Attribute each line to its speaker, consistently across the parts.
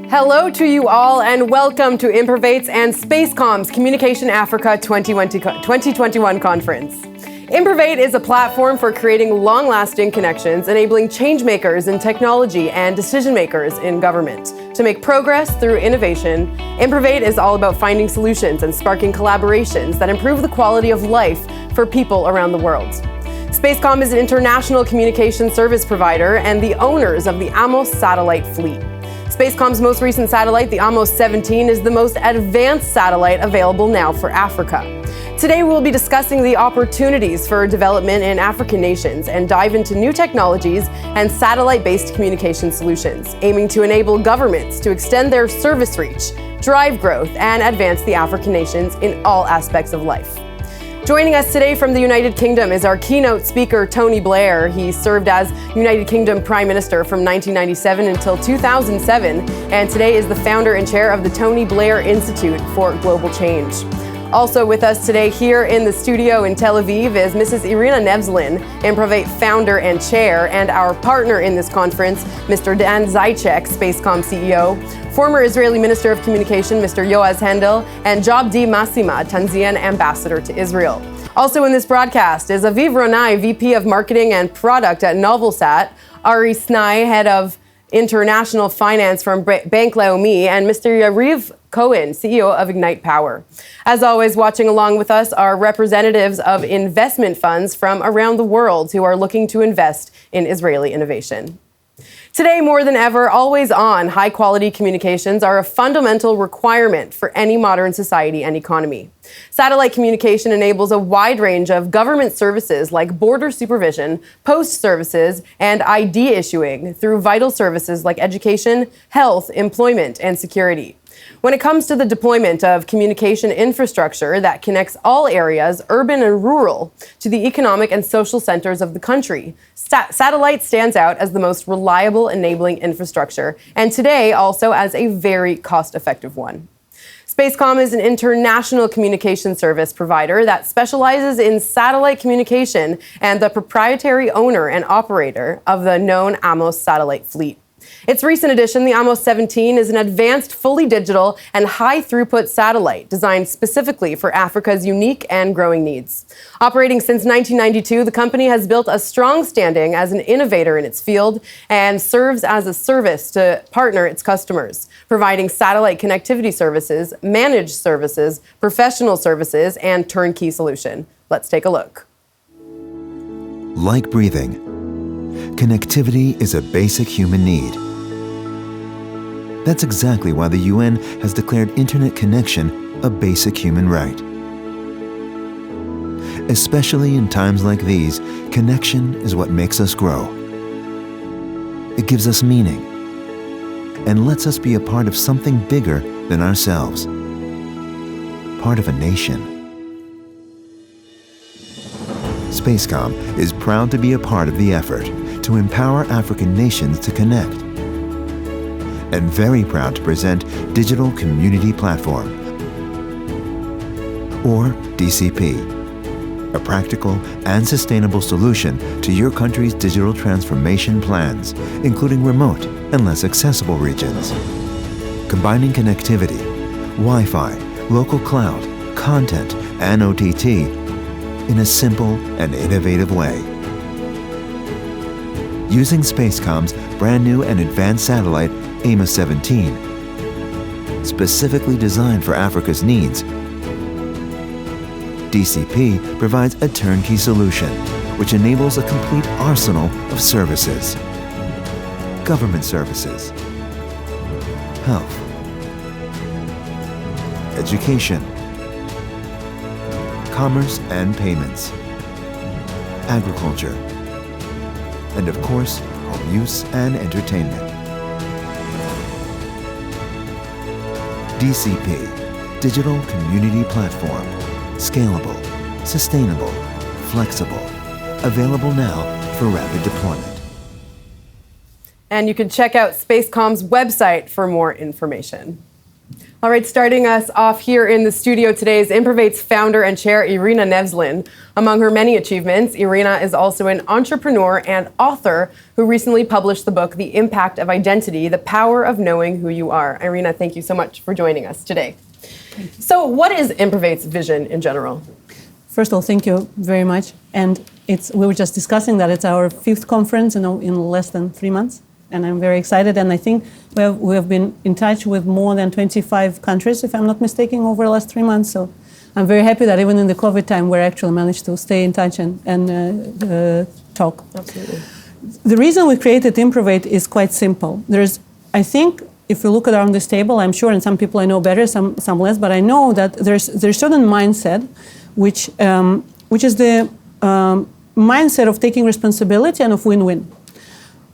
Speaker 1: Hello to you all and welcome to IMPROVATE's and SPACECOM's Communication Africa 2021 conference. IMPROVATE is a platform for creating long-lasting connections, enabling change-makers in technology and decision-makers in government. To make progress through innovation, IMPROVATE is all about finding solutions and sparking collaborations that improve the quality of life for people around the world. SPACECOM is an international communication service provider and the owners of the Amos satellite fleet. SPACECOM's most recent satellite, the Amos 17, is the most advanced satellite available now for Africa. Today we'll be discussing the opportunities for development in African nations and dive into new technologies and satellite-based communication solutions, aiming to enable governments to extend their service reach, drive growth, and advance the African nations in all aspects of life. Joining us today from the United Kingdom is our keynote speaker, Tony Blair. He served as United Kingdom Prime Minister from 1997 until 2007, and today is the founder and chair of the Tony Blair Institute for Global Change. Also with us today here in the studio in Tel Aviv is Mrs. Irina Nevzlin, IMPROVATE founder and chair, and our partner in this conference, Mr. Dan Zaitchik, SPACECOM CEO, former Israeli Minister of Communication, Mr. Yoaz Hendel, and Jabdi Massima, Tanzanian Ambassador to Israel. Also in this broadcast is Aviv Ronai, VP of Marketing and Product at Novelsat, Ari Snai, Head of International Finance from Bank Leumi, and Mr. Yariv Cohen, CEO of Ignite Power. As always, watching along with us are representatives of investment funds from around the world who are looking to invest in Israeli innovation. Today, more than ever, always-on, high-quality communications are a fundamental requirement for any modern society and economy. Satellite communication enables a wide range of government services like border supervision, post services, and ID issuing through vital services like education, health, employment, and security. When it comes to the deployment of communication infrastructure that connects all areas, urban and rural, to the economic and social centers of the country, satellite stands out as the most reliable enabling infrastructure, and today also as a very cost-effective one. SPACECOM is an international communication service provider that specializes in satellite communication and the proprietary owner and operator of the known Amos satellite fleet. Its recent addition, the Amos 17, is an advanced, fully digital and high-throughput satellite designed specifically for Africa's unique and growing needs. Operating since 1992, the company has built a strong standing as an innovator in its field and serves as a service to partner its customers, providing satellite connectivity services, managed services, professional services, and turnkey solution. Let's take a look.
Speaker 2: Like breathing, connectivity is a basic human need. That's exactly why the UN has declared internet connection a basic human right. Especially in times like these, connection is what makes us grow. It gives us meaning and lets us be a part of something bigger than ourselves, part of a nation. SPACECOM is proud to be a part of the effort to empower African nations to connect, and very proud to present Digital Community Platform, or DCP, a practical and sustainable solution to your country's digital transformation plans, including remote and less accessible regions. Combining connectivity, Wi-Fi, local cloud, content, and OTT in a simple and innovative way. Using SPACECOM's brand new and advanced satellite, Amos 17, specifically designed for Africa's needs, DCP provides a turnkey solution, which enables a complete arsenal of services. Government services, health, education, commerce and payments, agriculture, and of course, home use and entertainment. DCP, Digital Community Platform. Scalable, sustainable, flexible. Available now for rapid deployment.
Speaker 1: And you can check out SPACECOM's website for more information. All right, starting us off here in the studio today is IMPROVATE's founder and chair, Irina Nevzlin. Among her many achievements, Irina is also an entrepreneur and author who recently published the book, The Impact of Identity, The Power of Knowing Who You Are. Irina, thank you so much for joining us today. So what is IMPROVATE's vision in general?
Speaker 3: First of all, thank you very much. And we were just discussing that it's our 5th conference in less than 3 months. And I'm very excited. And I think we have been in touch with more than 25 countries, if I'm not mistaken, over the last 3 months. So I'm very happy that even in the COVID time, we're actually managed to stay in touch and talk.
Speaker 1: Absolutely.
Speaker 3: The reason we created IMPROVATE is quite simple. I think, if you look around this table, I'm sure, and some people I know better, some less, but I know that there's certain mindset, which is the mindset of taking responsibility and of win-win.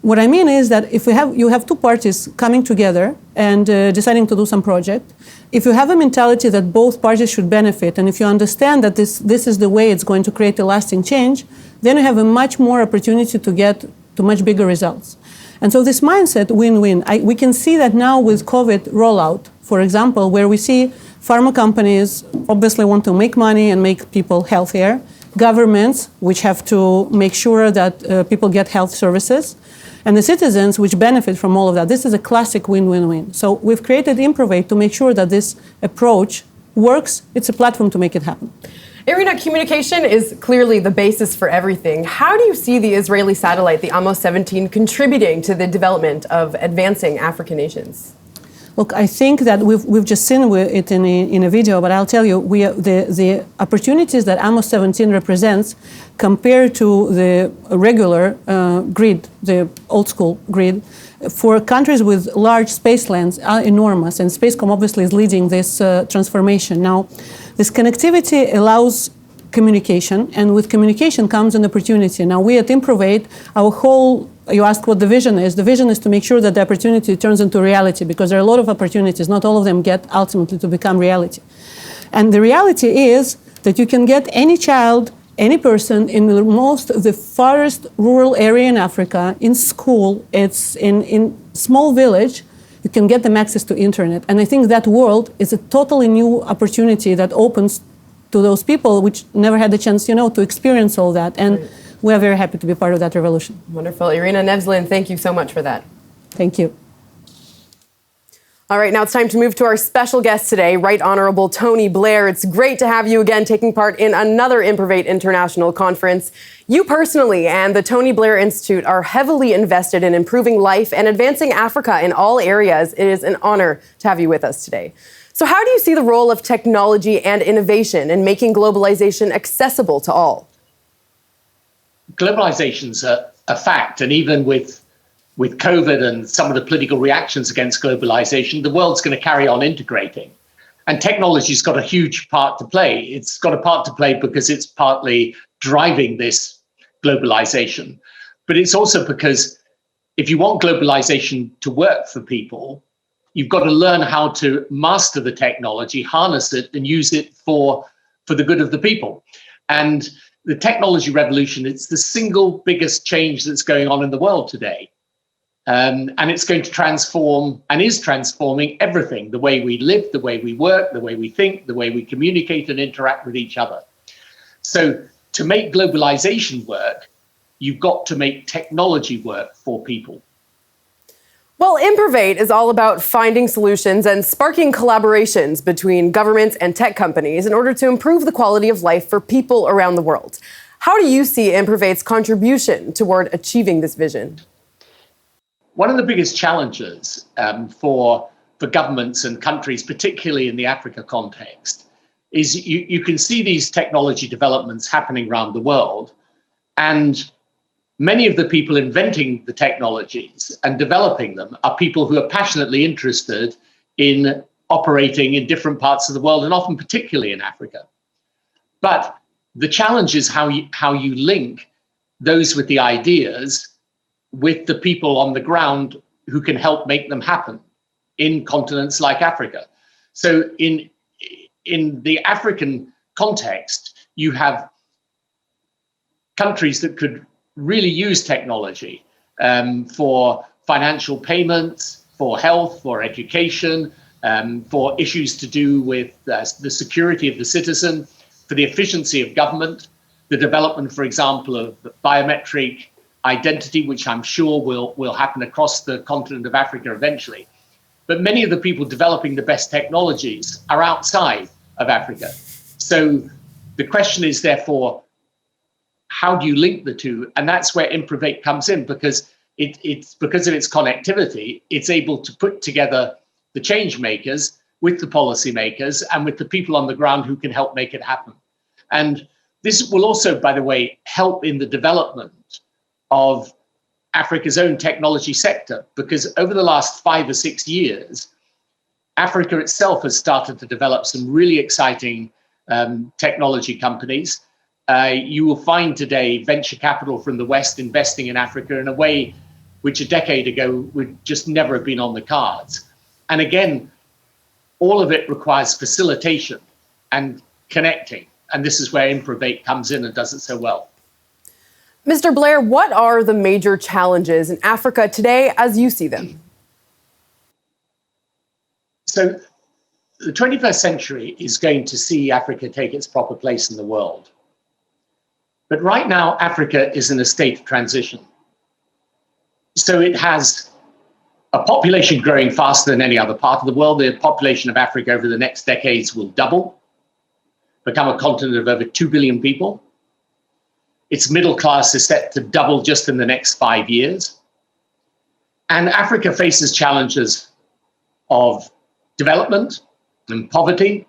Speaker 3: What I mean is that if you have two parties coming together and deciding to do some project, if you have a mentality that both parties should benefit, and if you understand that this is the way it's going to create a lasting change, then you have a much more opportunity to get to much bigger results. And so this mindset, win-win, we can see that now with COVID rollout, for example, where we see pharma companies obviously want to make money and make people healthier, governments which have to make sure that people get health services, and the citizens which benefit from all of that. This is a classic win-win-win. So we've created IMPROVATE to make sure that this approach works. It's a platform to make it happen.
Speaker 1: Irina, communication is clearly the basis for everything. How do you see the Israeli satellite, the Amos 17, contributing to the development of advancing African nations?
Speaker 3: Look, I think that we've just seen it in a video, but I'll tell you, the opportunities that Amos 17 represents compared to the regular grid, the old school grid, for countries with large space lands are enormous, and SPACECOM obviously is leading this transformation. Now, this connectivity allows communication, and with communication comes an opportunity. Now, we at IMPROVATE, you asked what the vision is. The vision is to make sure that the opportunity turns into reality, because there are a lot of opportunities. Not all of them get ultimately to become reality. And the reality is that you can get any child, any person in the farthest rural area in Africa, in school, it's in small village, you can get them access to internet. And I think that world is a totally new opportunity that opens to those people which never had the chance, to experience all that. And right. We are very happy to be part of that revolution.
Speaker 1: Wonderful. Irina Nevzlin, thank you so much for that.
Speaker 3: Thank you.
Speaker 1: All right, now it's time to move to our special guest today, Right Honorable Tony Blair. It's great to have you again taking part in another IMPROVATE International Conference. You personally and the Tony Blair Institute are heavily invested in improving life and advancing Africa in all areas. It is an honor to have you with us today. So how do you see the role of technology and innovation in making globalization accessible to all?
Speaker 4: Globalization's a fact, and even with COVID and some of the political reactions against globalization, the world's going to carry on integrating. And technology's got a huge part to play. It's got a part to play because it's partly driving this globalization. But it's also because if you want globalization to work for people, you've got to learn how to master the technology, harness it, and use it for the good of the people. And the technology revolution, it's the single biggest change that's going on in the world today. And it's going to transform and is transforming everything, the way we live, the way we work, the way we think, the way we communicate and interact with each other. So to make globalization work, you've got to make technology work for people.
Speaker 1: Well, IMPROVATE is all about finding solutions and sparking collaborations between governments and tech companies in order to improve the quality of life for people around the world. How do you see IMPROVATE's contribution toward achieving this vision?
Speaker 4: One of the biggest challenges for governments and countries, particularly in the Africa context, is you can see these technology developments happening around the world, and many of the people inventing the technologies and developing them are people who are passionately interested in operating in different parts of the world, and often particularly in Africa. But the challenge is how you link those with the ideas with the people on the ground who can help make them happen in continents like Africa. So in the African context, you have countries that could really use technology for financial payments, for health, for education, for issues to do with the security of the citizen, for the efficiency of government, the development, for example, of biometric identity, which I'm sure will happen across the continent of Africa eventually. But many of the people developing the best technologies are outside of Africa. So the question is, therefore, how do you link the two? And that's where IMPROVATE comes in, because it's because of its connectivity, it's able to put together the change makers with the policy makers and with the people on the ground who can help make it happen. And this will also, by the way, help in the development of Africa's own technology sector, because over the last 5 or 6 years, Africa itself has started to develop some really exciting technology companies. You will find today venture capital from the West investing in Africa in a way which a decade ago would just never have been on the cards. And again, all of it requires facilitation and connecting. And this is where IMPROVATE comes in and does it so well.
Speaker 1: Mr. Blair, what are the major challenges in Africa today as you see them?
Speaker 4: So the 21st century is going to see Africa take its proper place in the world. But right now, Africa is in a state of transition. So it has a population growing faster than any other part of the world. The population of Africa over the next decades will double, become a continent of over 2 billion people. Its middle class is set to double just in the next 5 years. And Africa faces challenges of development and poverty,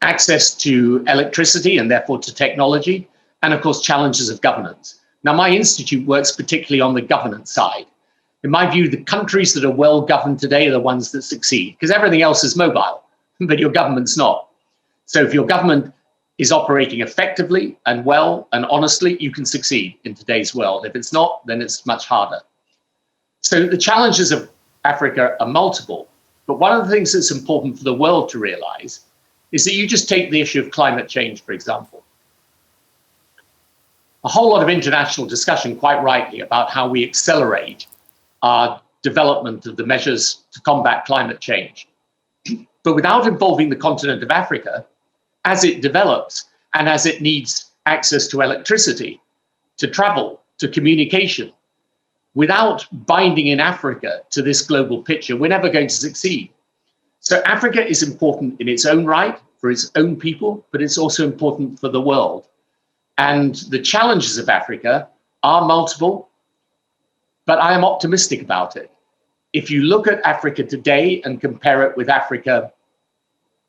Speaker 4: access to electricity and therefore to technology, and of course, challenges of governance. Now, my institute works particularly on the governance side. In my view, the countries that are well governed today are the ones that succeed, because everything else is mobile, but your government's not. So if your government is operating effectively and well and honestly, you can succeed in today's world. If it's not, then it's much harder. So the challenges of Africa are multiple, but one of the things that's important for the world to realize is that you just take the issue of climate change, for example. A whole lot of international discussion, quite rightly, about how we accelerate our development of the measures to combat climate change. But without involving the continent of Africa, as it develops and as it needs access to electricity, to travel, to communication, without binding in Africa to this global picture, we're never going to succeed. So Africa is important in its own right, for its own people, but it's also important for the world. And the challenges of Africa are multiple, but I am optimistic about it. If you look at Africa today and compare it with Africa,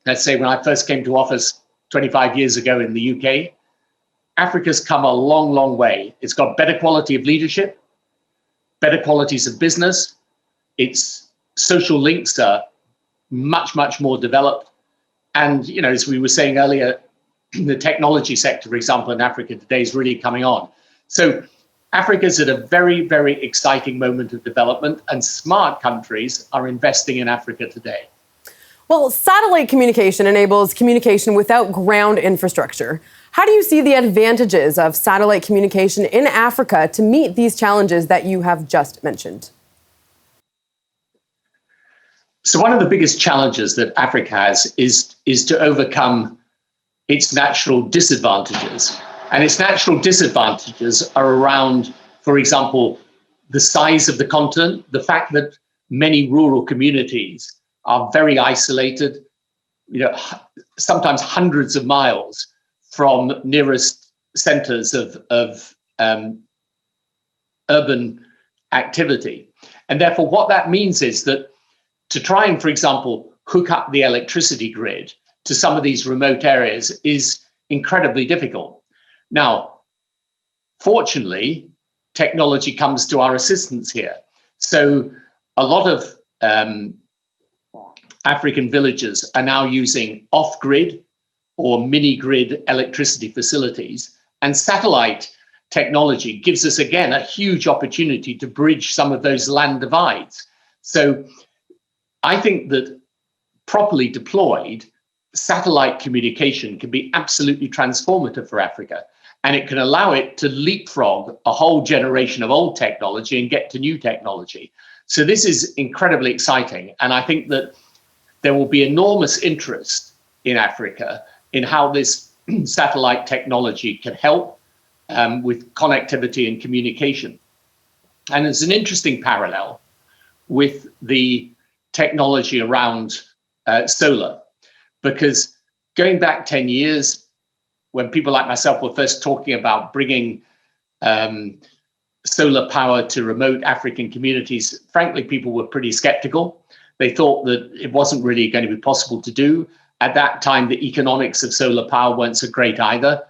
Speaker 4: let's say when I first came to office 25 years ago in the UK, Africa's come a long, long way. It's got better quality of leadership, better qualities of business. Its social links are much, much more developed. And, you know, as we were saying earlier, the technology sector, for example, in Africa today is really coming on. So Africa's at a very, very exciting moment of development, and smart countries are investing in Africa today.
Speaker 1: Well, satellite communication enables communication without ground infrastructure. How do you see the advantages of satellite communication in Africa to meet these challenges that you have just mentioned?
Speaker 4: So one of the biggest challenges that Africa has is to overcome its natural disadvantages. And its natural disadvantages are around, for example, the size of the continent, the fact that many rural communities are very isolated, you know, sometimes hundreds of miles from nearest centers of urban activity. And therefore, what that means is that to try and, for example, hook up the electricity grid to some of these remote areas is incredibly difficult. Now, fortunately, technology comes to our assistance here. So a lot of African villages are now using off-grid or mini-grid electricity facilities, and satellite technology gives us, again, a huge opportunity to bridge some of those land divides. So I think that properly deployed, satellite communication can be absolutely transformative for Africa, and it can allow it to leapfrog a whole generation of old technology and get to new technology. So this is incredibly exciting, and I think that there will be enormous interest in Africa in how this satellite technology can help with connectivity and communication. And there's an interesting parallel with the technology around solar, because going back 10 years, when people like myself were first talking about bringing solar power to remote African communities, frankly, people were pretty skeptical. They thought that it wasn't really going to be possible to do. At that time, the economics of solar power weren't so great either.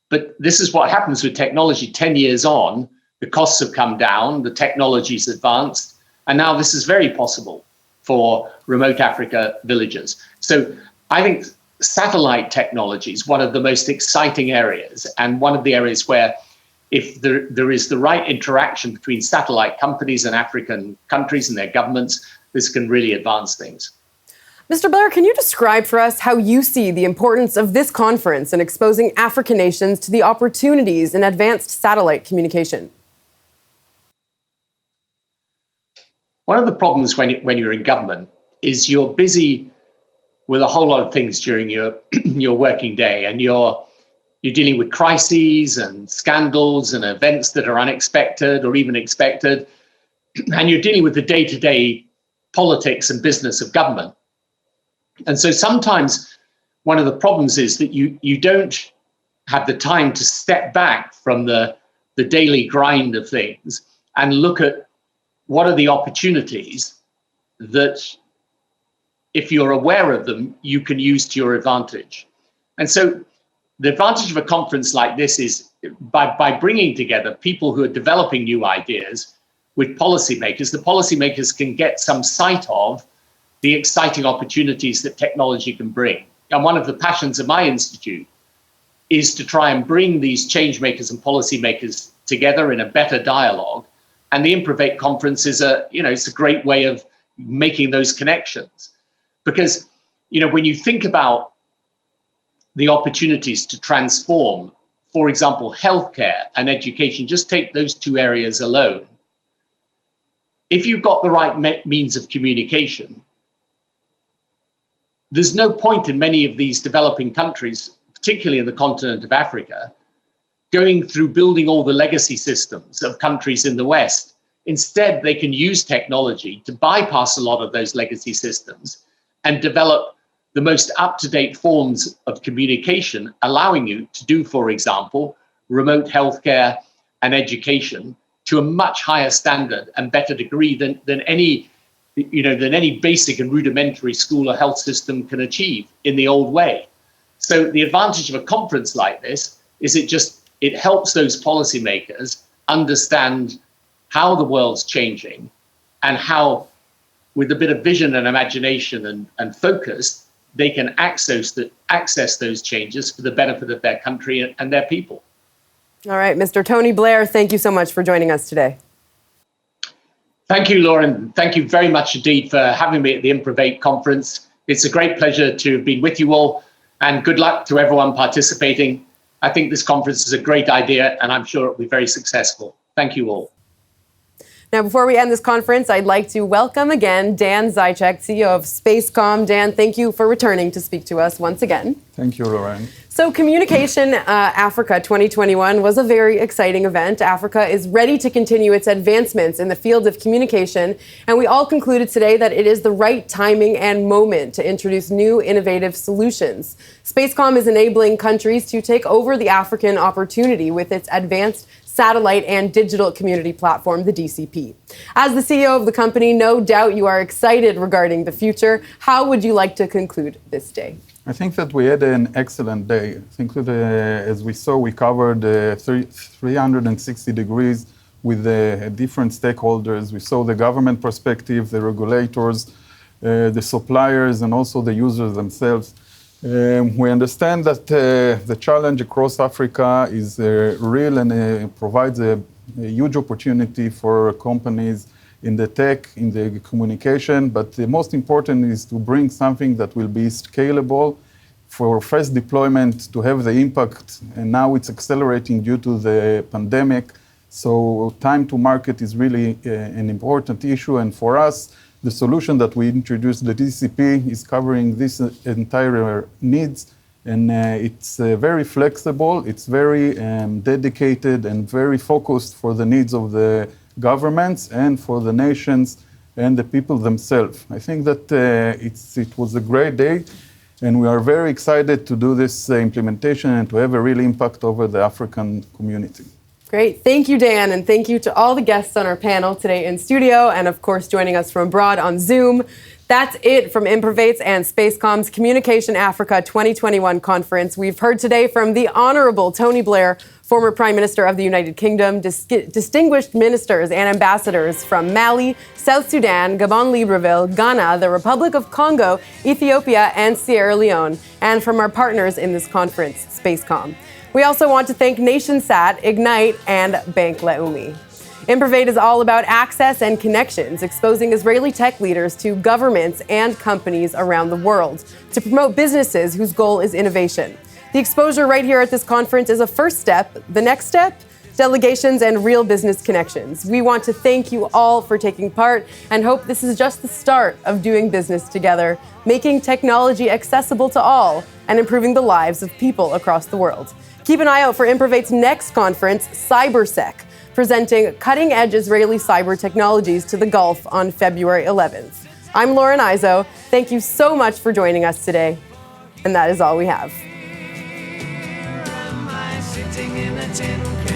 Speaker 4: But this is what happens with technology. 10 years on, the costs have come down, the technology's advanced, and now this is very possible for remote Africa villages. So I think satellite technology is one of the most exciting areas, and one of the areas where if there is the right interaction between satellite companies and African countries and their governments, this can really advance things.
Speaker 1: Mr. Blair, can you describe for us how you see the importance of this conference in exposing African nations to the opportunities in advanced satellite communication?
Speaker 4: One of the problems when you're in government is you're busy with a whole lot of things during your working day, and you're dealing with crises and scandals and events that are unexpected or even expected, and you're dealing with the day-to-day politics and business of government. And so sometimes one of the problems is that you don't have the time to step back from the daily grind of things and look at what are the opportunities that, if you're aware of them, you can use to your advantage. And so the advantage of a conference like this is by bringing together people who are developing new ideas with policymakers, the policymakers can get some sight of the exciting opportunities that technology can bring. And one of the passions of my institute is to try and bring these change makers and policymakers together in a better dialogue. And the IMPROVATE conference is it's a great way of making those connections. Because, when you think about the opportunities to transform, for example, healthcare and education, just take those two areas alone. If you've got the right means of communication, there's no point in many of these developing countries, particularly in the continent of Africa, going through building all the legacy systems of countries in the West. Instead, they can use technology to bypass a lot of those legacy systems and develop the most up-to-date forms of communication, allowing you to do, for example, remote healthcare and education to a much higher standard and better degree than any basic and rudimentary school or health system can achieve in the old way. So the advantage of a conference like this is it helps those policymakers understand how the world's changing and how, with a bit of vision and imagination and focus, they can access those changes for the benefit of their country and their people.
Speaker 1: All right, Mr. Tony Blair, thank you so much for joining us today.
Speaker 4: Thank you, Lauren. Thank you very much indeed for having me at the IMPROVATE conference. It's a great pleasure to have been with you all, and good luck to everyone participating. I think this conference is a great idea, and I'm sure it will be very successful. Thank you all.
Speaker 1: Now, before we end this conference, I'd like to welcome again Dan Zajac, CEO of SPACECOM. Dan, thank you for returning to speak to us once again.
Speaker 5: Thank you, Lauren.
Speaker 1: So Communication Africa 2021 was a very exciting event. Africa is ready to continue its advancements in the field of communication, and we all concluded today that it is the right timing and moment to introduce new innovative solutions. SPACECOM is enabling countries to take over the African opportunity with its advanced satellite and digital community platform, the DCP. As the CEO of the company, no doubt you are excited regarding the future. How would you like to conclude this day?
Speaker 5: I think that we had an excellent day. I think that, as we saw, we covered 360 degrees with different stakeholders. We saw the government perspective, the regulators, the suppliers, and also the users themselves. We understand that the challenge across Africa is real and provides a huge opportunity for companies in the tech, in the communication, but the most important is to bring something that will be scalable for first deployment to have the impact, and now it's accelerating due to the pandemic. So time to market is really an important issue, and for us, The solution that we introduced, the DCP, is covering this entire needs, and it's very flexible, it's very dedicated and very focused for the needs of the governments and for the nations and the people themselves. I think that it was a great day, and we are very excited to do this implementation and to have a real impact over the African community.
Speaker 1: Great. Thank you, Dan, and thank you to all the guests on our panel today in studio and, of course, joining us from abroad on Zoom. That's it from IMPROVATE's and SPACECOM's Communication Africa 2021 conference. We've heard today from the Honorable Tony Blair, former Prime Minister of the United Kingdom, distinguished ministers and ambassadors from Mali, South Sudan, Gabon, Libreville, Ghana, the Republic of Congo, Ethiopia, and Sierra Leone, and from our partners in this conference, SPACECOM. We also want to thank NationSat, Ignite, and Bank Leumi. IMPROVATE is all about access and connections, exposing Israeli tech leaders to governments and companies around the world to promote businesses whose goal is innovation. The exposure right here at this conference is a first step. The next step, delegations and real business connections. We want to thank you all for taking part and hope this is just the start of doing business together, making technology accessible to all and improving the lives of people across the world. Keep an eye out for IMPROVATE's next conference, CyberSec, presenting cutting-edge Israeli cyber technologies to the Gulf on February 11th. I'm Lauren Izzo. Thank you so much for joining us today. And that is all we have.
Speaker 6: Am I sitting in a tin can?